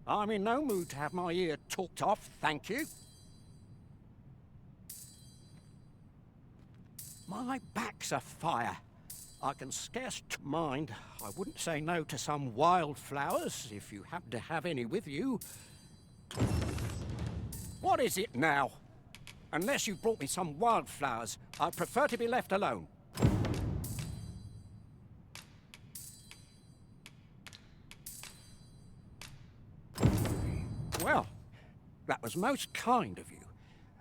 I'm in no mood to have my ear talked off, thank you. My back's afire. I can scarce mind. I wouldn't say no to some wildflowers, if you happen to have any with you. What is it now? Unless you brought me some wildflowers, I'd prefer to be left alone. Well, that was most kind of you.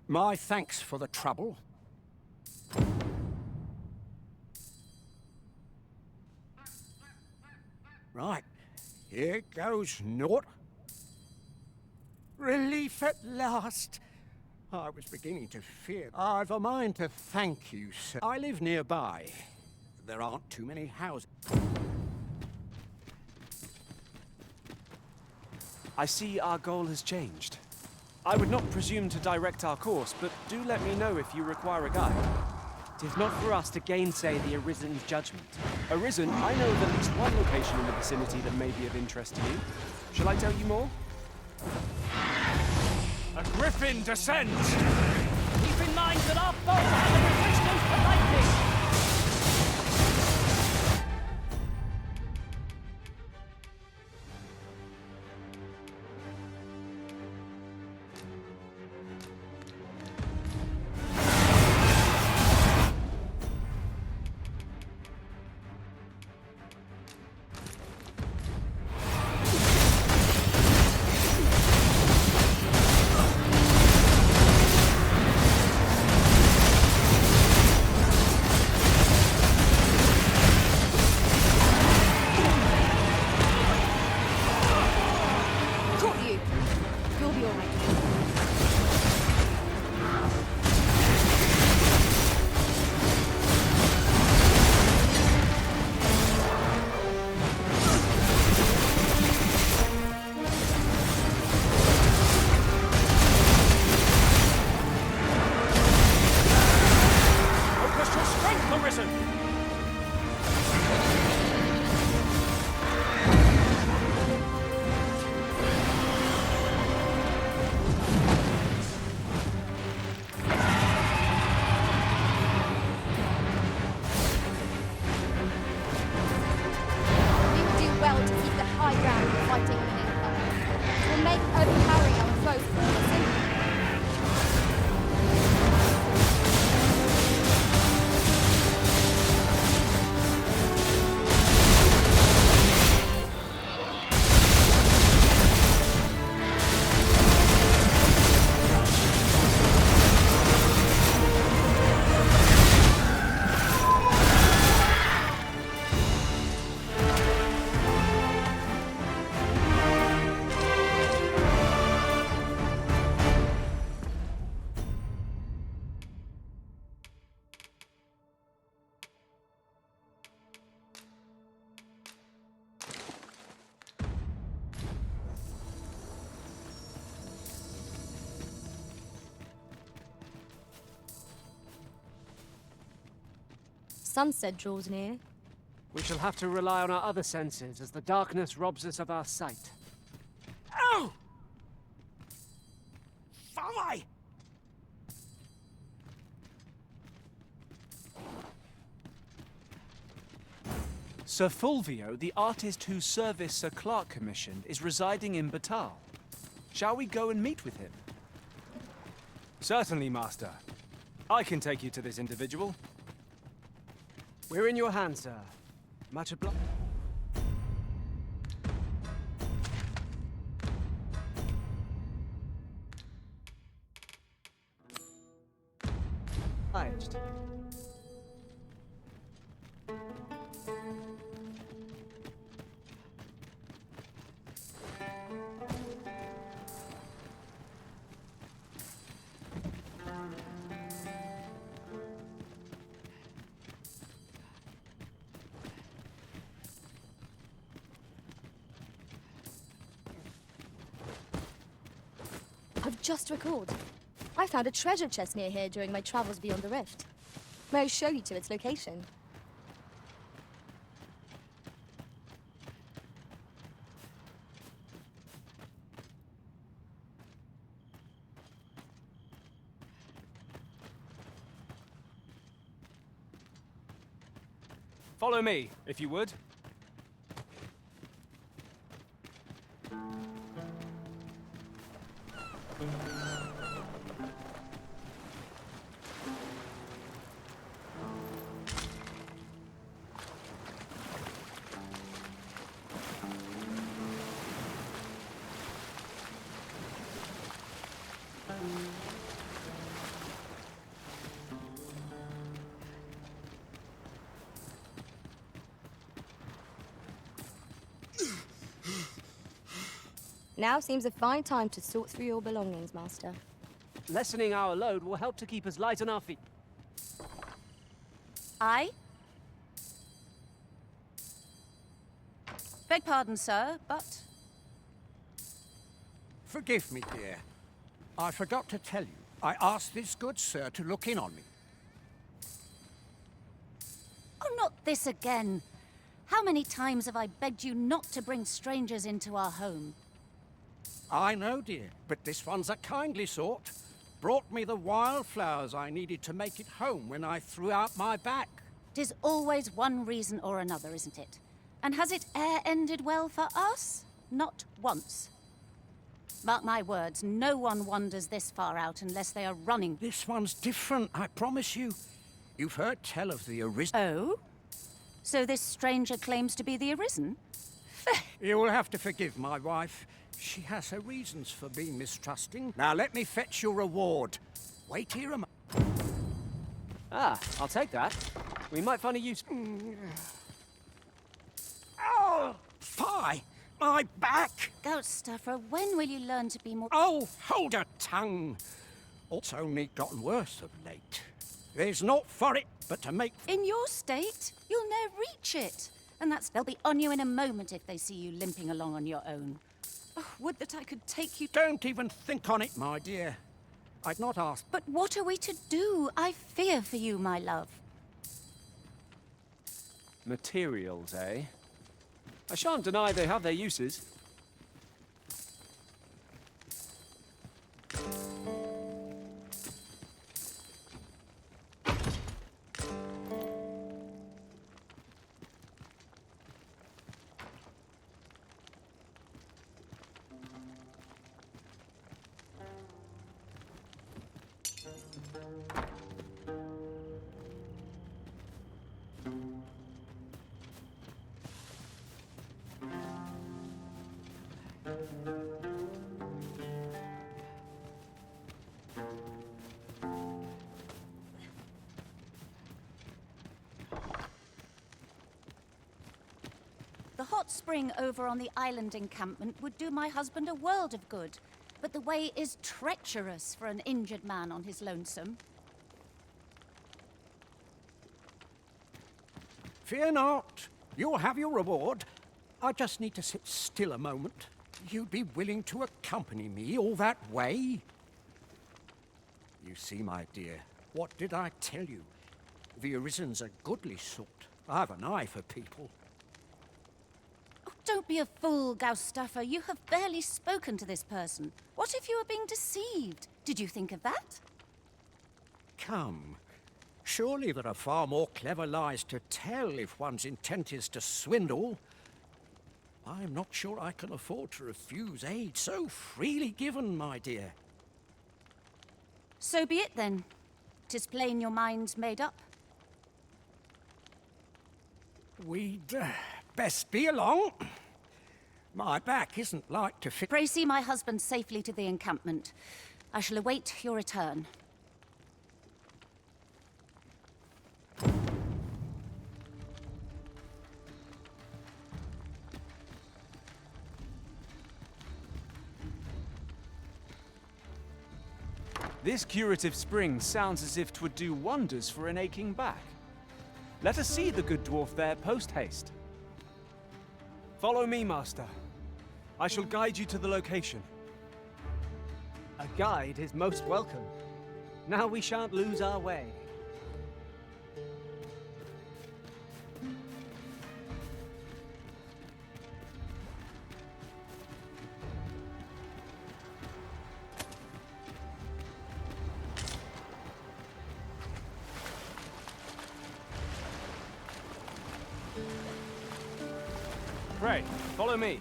My thanks for the trouble. Right, here goes naught. Relief at last. I was beginning to fear. I've a mind to thank you, sir. I live nearby. There aren't too many houses. I see our goal has changed. I would not presume to direct our course, but do let me know if you require a guide. It is not for us to gainsay the Arisen's judgment. Arisen, I know of at least one location in the vicinity that may be of interest to you. Shall I tell you more? A griffin descends! Keep in mind that our foe has a resistance to lightning! Sunset draws near. We shall have to rely on our other senses as the darkness robs us of our sight. Ow! Fly! Sir Fulvio, the artist whose service Sir Clark commissioned, is residing in Batal. Shall we go and meet with him? Certainly, Master. I can take you to this individual. We're in your hands, sir. Much obliged. I've just recalled. I found a treasure chest near here during my travels beyond the rift. May I show you to its location? Follow me, if you would. Now seems a fine time to sort through your belongings, Master. Lessening our load will help to keep us light on our feet. I? Beg pardon, sir, but... Forgive me, dear. I forgot to tell you. I asked this good sir to look in on me. Oh, not this again. How many times have I begged you not to bring strangers into our home? I know, dear, but this one's a kindly sort. Brought me the wildflowers I needed to make it home when I threw out my back. 'Tis always one reason or another, isn't it? And has it e'er ended well for us? Not once. Mark my words, no one wanders this far out unless they are running. This one's different, I promise you. You've heard tell of the Arisen. Oh? So this stranger claims to be the Arisen? You will have to forgive my wife. She has her reasons for being mistrusting. Now let me fetch your reward. Wait here a moment. Ah, I'll take that. We might find a use. Oh, fie! My back! Gout stuffer, when will you learn to be more... Oh, hold your tongue! It's only gotten worse of late. There's naught for it but to make... In your state, you'll ne'er reach it. And they'll be on you in a moment if they see you limping along on your own. Oh, would that I could take you... Don't even think on it, my dear. I'd not asked. But what are we to do? I fear for you, my love. Materials, eh? I shan't deny they have their uses. The hot spring over on the island encampment would do my husband a world of good, but the way is treacherous for an injured man on his lonesome. Fear not. You'll have your reward. I just need to sit still a moment. You'd be willing to accompany me all that way? You see, my dear, what did I tell you? The Arisen's a goodly sort. I've an eye for people. Oh, don't be a fool, Gaustuffer. You have barely spoken to this person. What if you are being deceived? Did you think of that? Come. Surely there are far more clever lies to tell if one's intent is to swindle. I'm not sure I can afford to refuse aid so freely given, my dear. So be it then. 'Tis plain your mind's made up. We'd best be along. My back isn't like to fit. Pray see my husband safely to the encampment. I shall await your return. This curative spring sounds as if 'twould do wonders for an aching back. Let us see the good dwarf there post-haste. Follow me, Master. I shall guide you to the location. A guide is most welcome. Now we shan't lose our way. pray. Follow me.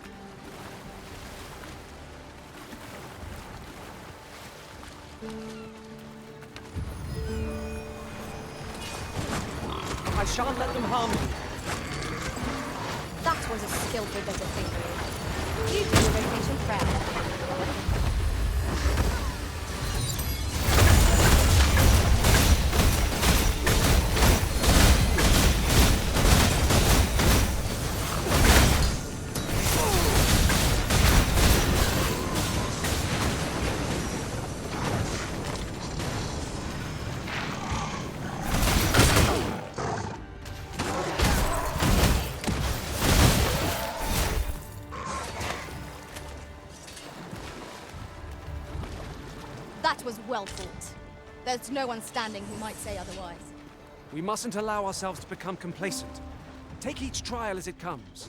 I shan't let them harm you. That was a skillful bit of thinking. You do your vacation proud. That was well fought. There's no one standing who might say otherwise. We mustn't allow ourselves to become complacent. Take each trial as it comes.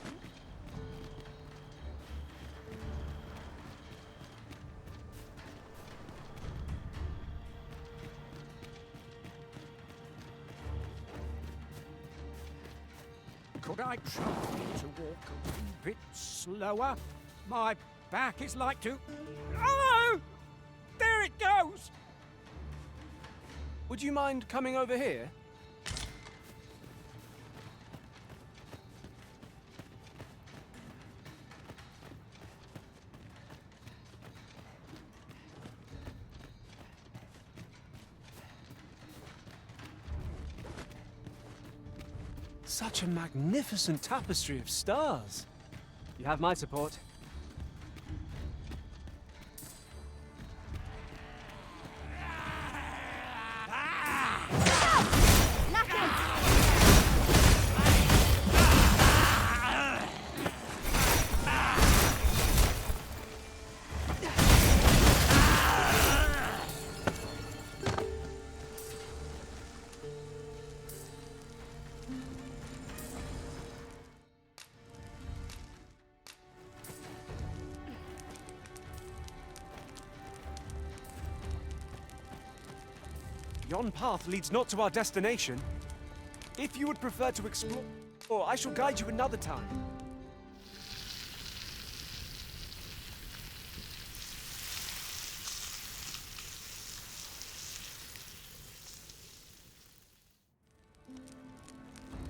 Could I try to walk a bit slower? My back is like to... Oh! There it goes! Would you mind coming over here? Such a magnificent tapestry of stars. You have my support. Yon path leads not to our destination. If you would prefer to explore, I shall guide you another time.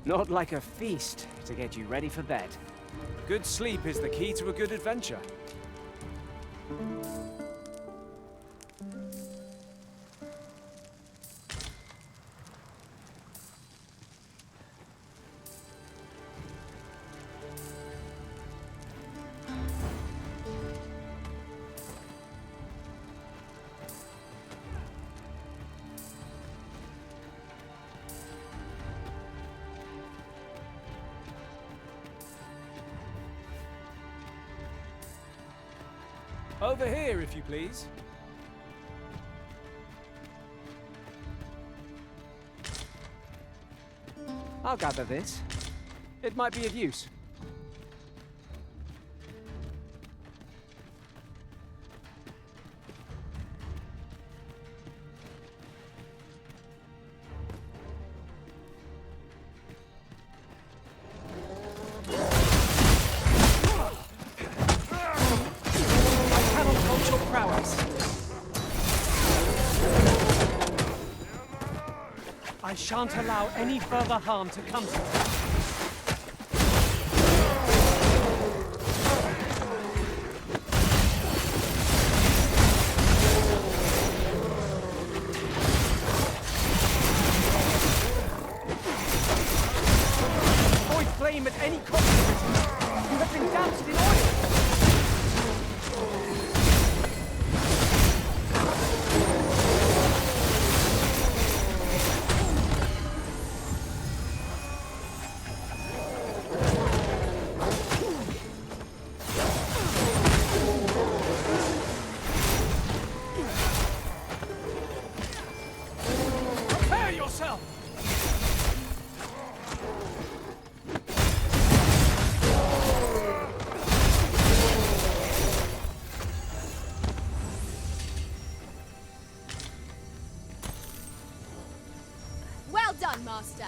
Not like a feast to get you ready for bed. Good sleep is the key to a good adventure. Over here, if you please. I'll gather this. It might be of use. I shan't allow any further harm to come to us. Avoid flame at any cost. You have been doused in oil. Well done, Master.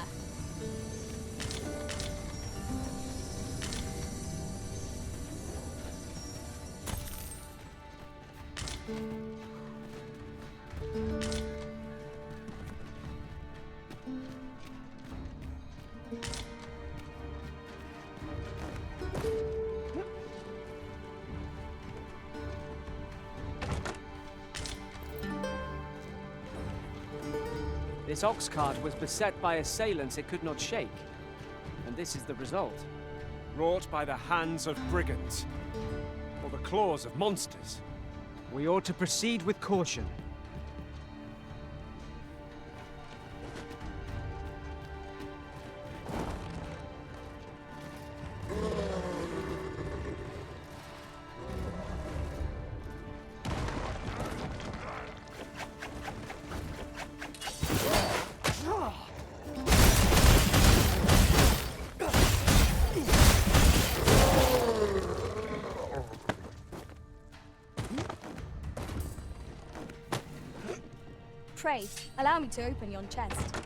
This ox cart was beset by assailants it could not shake. And this is the result. Wrought by the hands of brigands. Or the claws of monsters. We ought to proceed with caution. Pray, allow me to open yon chest.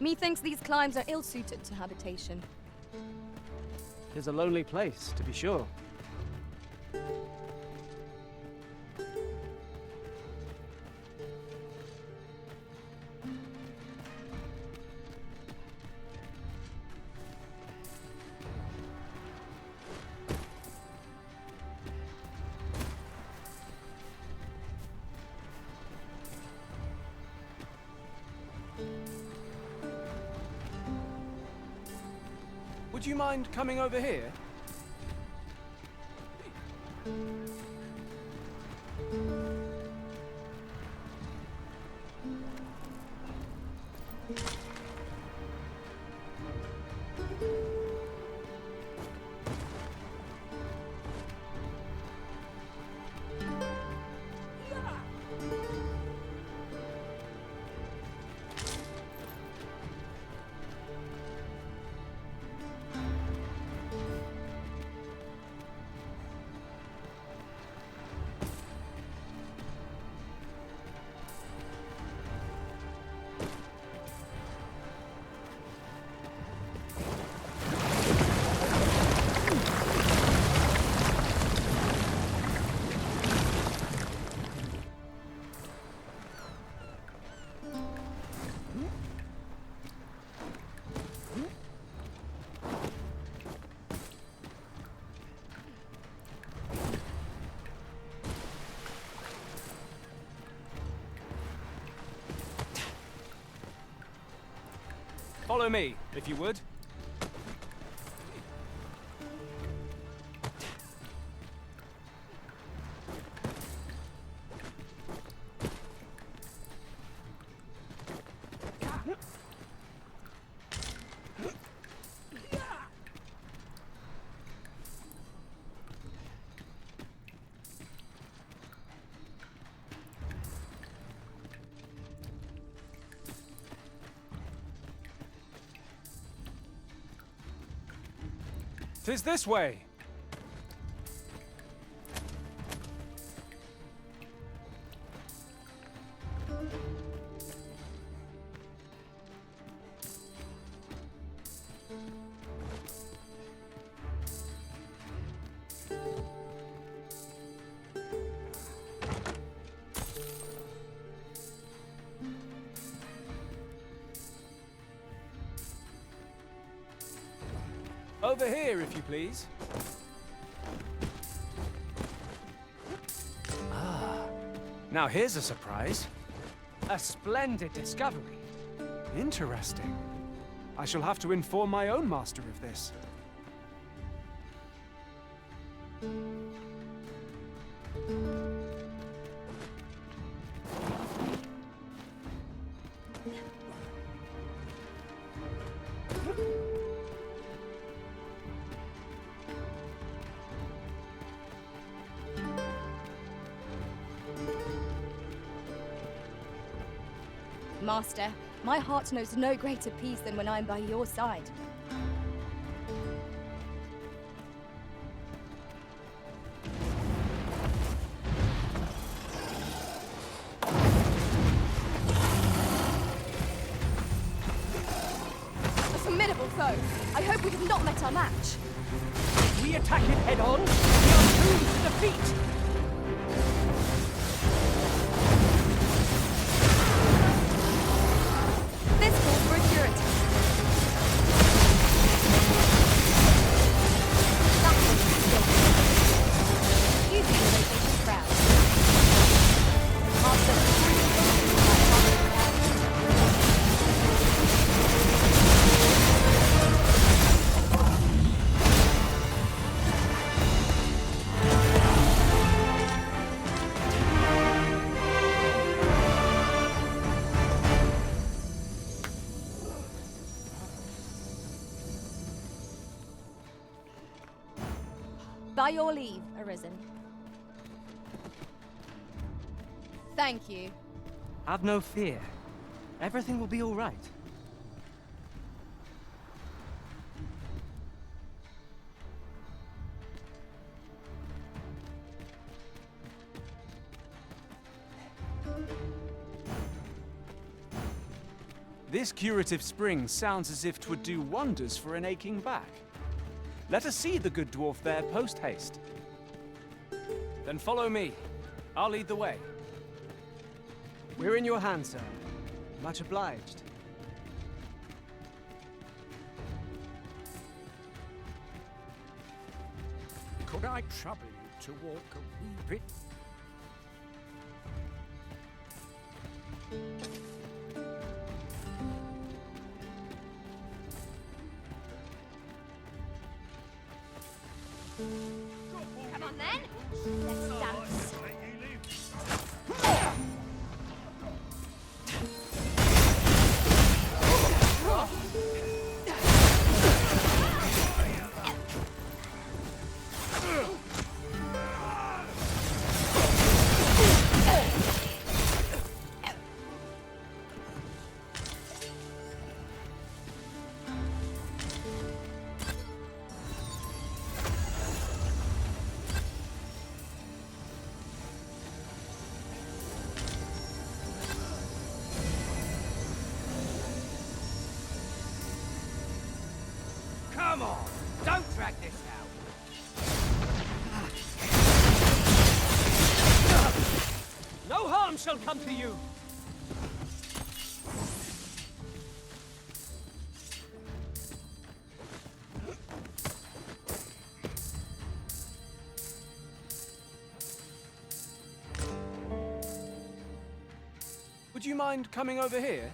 Methinks these climbs are ill-suited to habitation. 'Tis a lonely place, to be sure. Would you mind coming over here? Follow me, if you would. "'Tis this way! Over here, if you please. Ah, now here's a surprise. A splendid discovery. Interesting. I shall have to inform my own master of this. Master, my heart knows no greater peace than when I'm by your side. A formidable foe. I hope we have not met our match. If we attack it head on, we are doomed to defeat! This calls for a curative. That was skill. You do the location proud. Master. By your leave, Arisen. Thank you. Have no fear. Everything will be all right. This curative spring sounds as if 'twould do wonders for an aching back. Let us see the good dwarf there post-haste. Then follow me. I'll lead the way. We're in your hands, sir. Much obliged. Could I trouble you to walk a wee bit? Come on then. Let's dance. Come on! Don't drag this out! No harm shall come to you! Would you mind coming over here?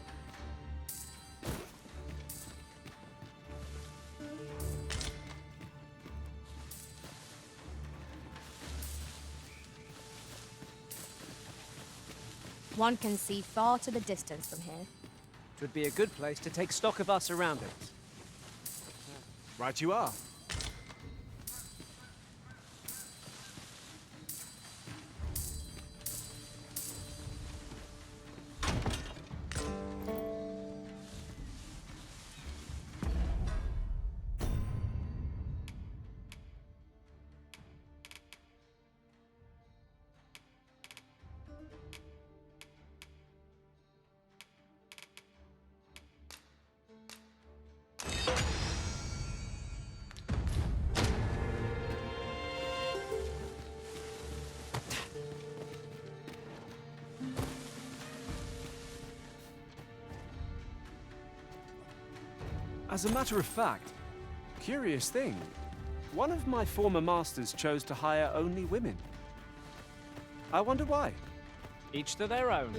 One can see far to the distance from here. It would be a good place to take stock of our surroundings. Right you are. As a matter of fact, curious thing, one of my former masters chose to hire only women. I wonder why. Each to their own.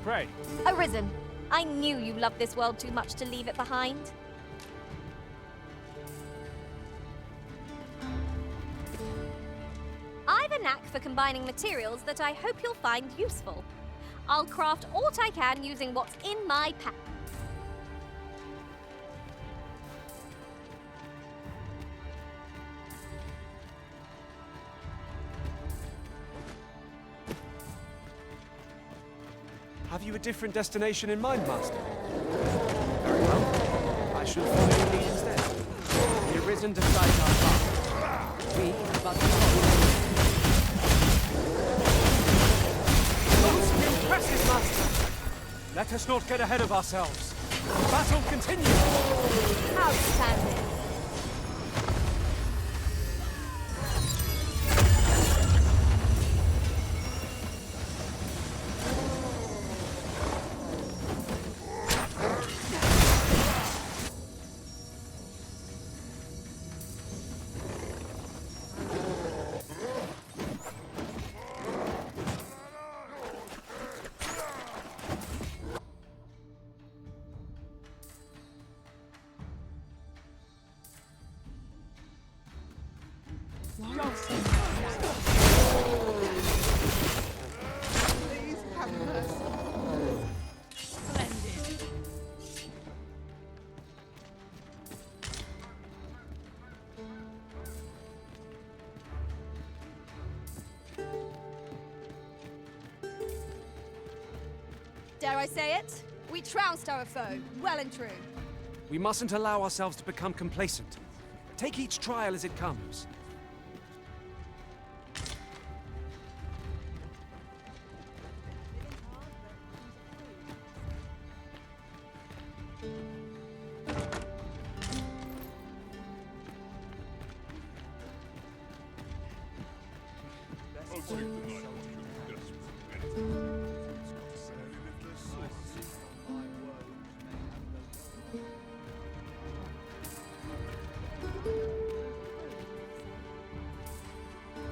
Pray. Arisen, I knew you loved this world too much to leave it behind. for combining materials that I hope you'll find useful. I'll craft aught I can using what's in my pack. Have you a different destination in mind, Master? Very well. I shall follow your lead instead. The arisen decides our path. We are but Most impressive, Master! Let us not get ahead of ourselves. Battle continues! Outstanding. Dare I say it? We trounced our foe, well and true. We mustn't allow ourselves to become complacent. Take each trial as it comes.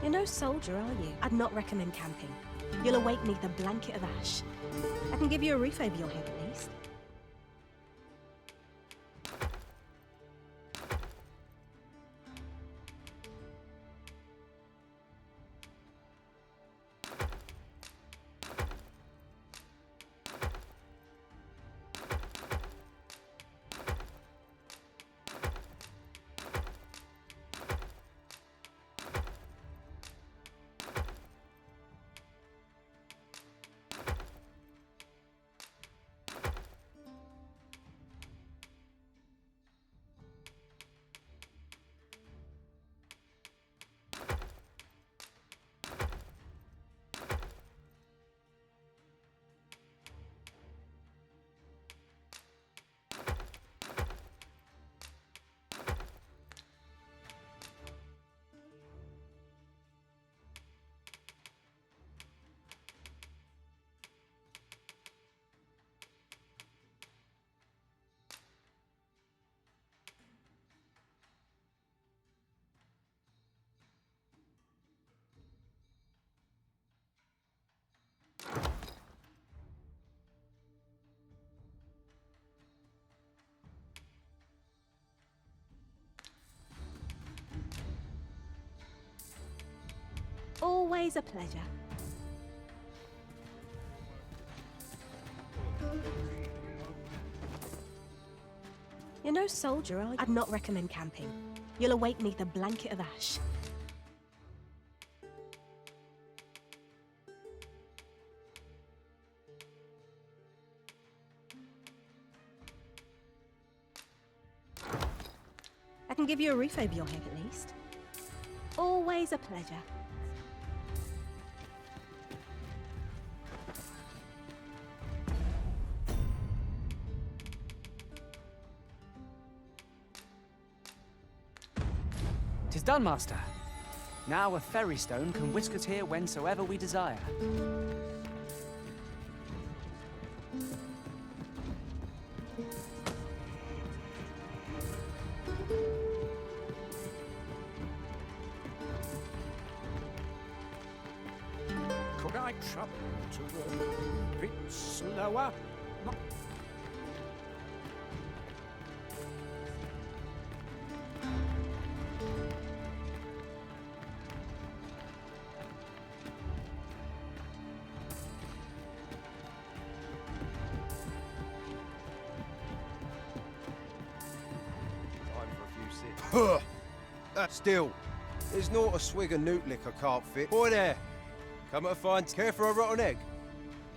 You're no soldier, are you? I'd not recommend camping. You'll awake neath a blanket of ash. I can give you a roof over your head at least. Always a pleasure. You're no soldier, are you? I'd not recommend camping. You'll awake neath a blanket of ash. I can give you a roof over your head at least. Always a pleasure. "'Tis done, Master. Now a ferry stone can whisk us here whensoever we desire." Could I trouble you to walk a bit slower? Huh. Still, there's not a swig of newt lick I can't fit. Boy there, come to find care for a rotten egg.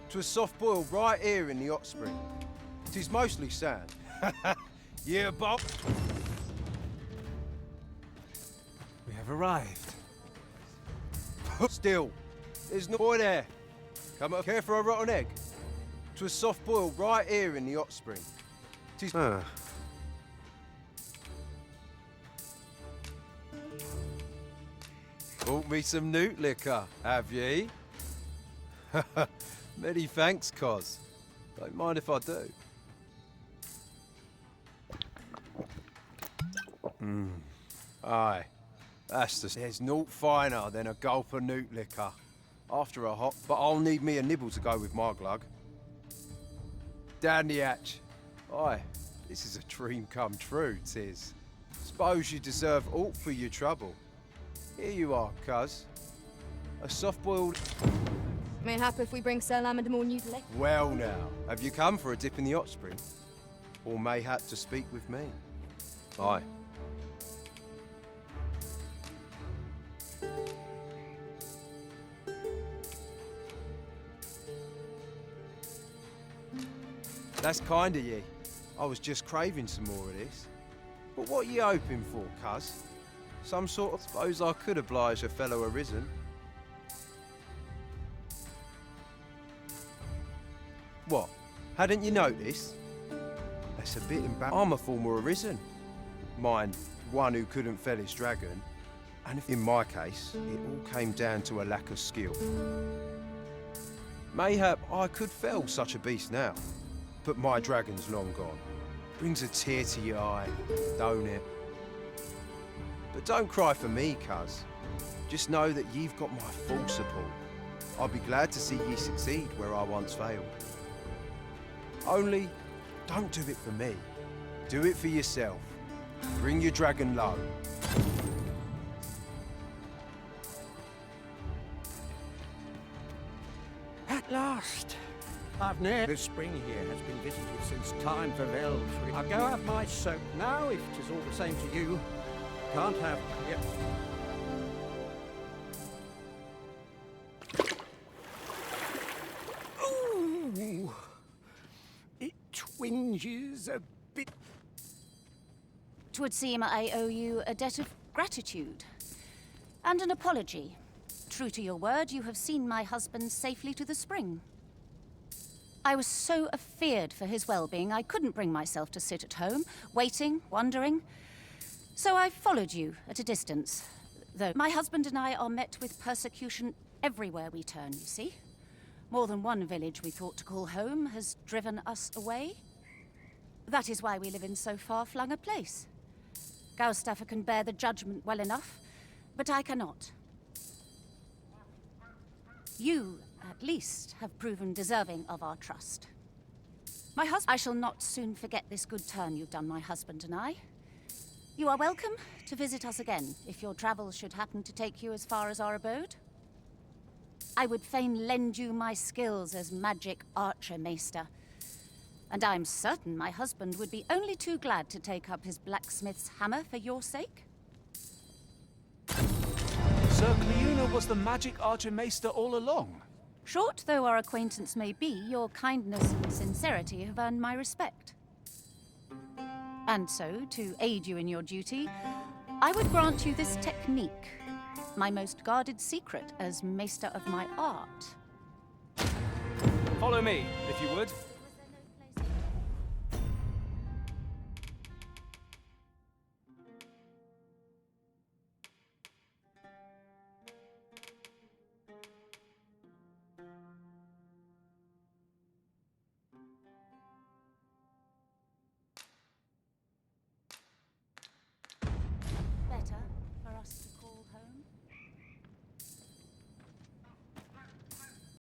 'Twas soft boiled right here in the hot spring. 'Tis mostly sand. Yeah, Bob. We have arrived. Still, there's no boy there. Come to care for a rotten egg. 'Twas soft boiled right here in the hot spring. 'Tis. Bought me some newt liquor, have ye? Many thanks, Cos. Don't mind if I do. Aye. That's there's naught finer than a gulp of newt liquor. After a hot, but I'll need me a nibble to go with my glug. Down the hatch. Aye, this is a dream come true, 'tis. Suppose you deserve aught for your trouble. Here you are, cuz. A soft-boiled... Mayhap if we bring Sir Lamond more new lick. Well now, have you come for a dip in the hot spring? Or mayhap to speak with me? Aye. That's kind of ye. I was just craving some more of this. But what ye hoping for, cuz? Some sort of... Suppose I could oblige a fellow arisen. What? Hadn't you noticed? That's a bit embarrassing. I'm a former arisen. Mind, one who couldn't fell his dragon. And if in my case, it all came down to a lack of skill. Mayhap I could fell such a beast now. But my dragon's long gone. Brings a tear to your eye, don't it? But don't cry for me, cuz. Just know that you've got my full support. I'll be glad to see ye succeed where I once failed. Only, don't do it for me. Do it for yourself. Bring your dragon low. At last. I've never... The spring here has been visited since time for Velfrey. I'll go have my soap now, if 'tis all the same to you. Can't have... Yep. Ooh. It twinges a bit. 'Twould seem I owe you a debt of gratitude. And an apology. True to your word, you have seen my husband safely to the spring. I was so afeard for his well-being, I couldn't bring myself to sit at home, waiting, wondering. So I followed you at a distance. Though my husband and I are met with persecution everywhere we turn, you see. More than one village we thought to call home has driven us away. That is why we live in so far-flung a place. Gaustaffer can bear the judgment well enough, but I cannot. You, at least, have proven deserving of our trust. I shall not soon forget this good turn you've done my husband and I. You are welcome to visit us again, if your travels should happen to take you as far as our abode. I would fain lend you my skills as magic archer maester, and I am certain my husband would be only too glad to take up his blacksmith's hammer for your sake. Sir Cleuna was the magic archer-maester all along. Short though our acquaintance may be, your kindness and sincerity have earned my respect. And so, to aid you in your duty, I would grant you this technique, my most guarded secret as maester of my art. Follow me, if you would.